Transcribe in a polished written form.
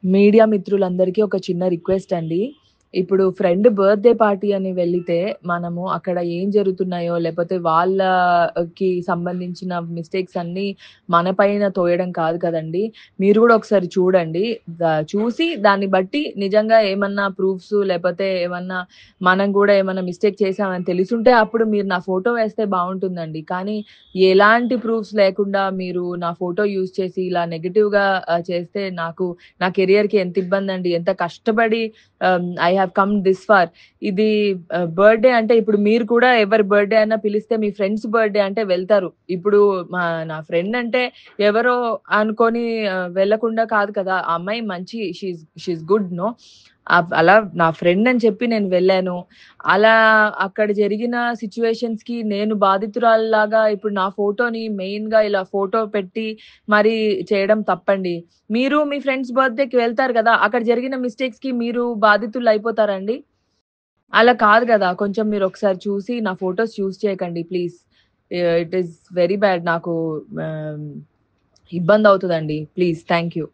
Media మిత్రులందరికీ ఒక చిన్న రిక్వెస్ట్ అండి. ఇప్పుడు ఫ్రెండ్ బర్త్‌డే పార్టీ అని వెళ్ళితే, మనము అక్కడ ఏం జరుగుతున్నాయో, లేపోతే వాళ్ళకి సంబంధించిన మిస్టేక్స్ అన్నీ మన పైన తోయడం కాదు కదండీ! మీరు గూడా ఒకసారి చూడండి. చూసి దాన్ని బట్టి నిజంగా ఏమన్నా ప్రూఫ్స్ లేపోతే ఏమన్నా మనం గూడా ఏమన్నా మిస్టేక్ చేశామని తెలిసుంటే అప్పుడు మీరు నా ఫోటో వేస్తే బావుంటుందండి. కానీ ఎలాంటి ప్రూఫ్స్ లేకుండా మీరు నా ఫోటో యూజ్ చేసి ఇలా నెగెటివ్‌గా చేస్తే నా కెరియర్‌కి ఎంత ఇబ్బందండి. ఎంత కష్టపడి I have come this far. ఇది బర్త్‌డే అంటే ఇప్పుడు మీరు కూడా ఎవరి బర్త్‌డే అయినా పిలిస్తే మీ ఫ్రెండ్స్ బర్త్‌డే అంటే వెళ్తారు. ఇప్పుడు నా ఫ్రెండ్ అంటే ఎవరో అనుకోని వెళ్ళకుండా కాదు కదా! ఆ అమ్మాయి మంచి షీ ఈస్ గుడ్ నో. అలా నా ఫ్రెండ్ అని చెప్పి నేను వెళ్ళాను. అలా అక్కడ జరిగిన సిట్యుయేషన్స్‌కి నేను బాధితురాలిలాగా ఇప్పుడు నా ఫోటోని మెయిన్‌గా ఇలా ఫోటో పెట్టి మరి చేయడం తప్పండి. మీరు మీ ఫ్రెండ్స్ బర్త్‌డేకి వెళ్తారు గదా! అక్కడ జరిగిన మిస్టేక్స్‌కి మీరు బాధితులయిపోతారా అండి? అలా కాదు గదా! కొంచెం మీరొకసారి చూసి నా ఫోటోస్ యూజ్ చేయకండి please. It is very bad నాకు ఆహ్, ఇబ్బందవుతదండి. ప్లీజ్. Thank you.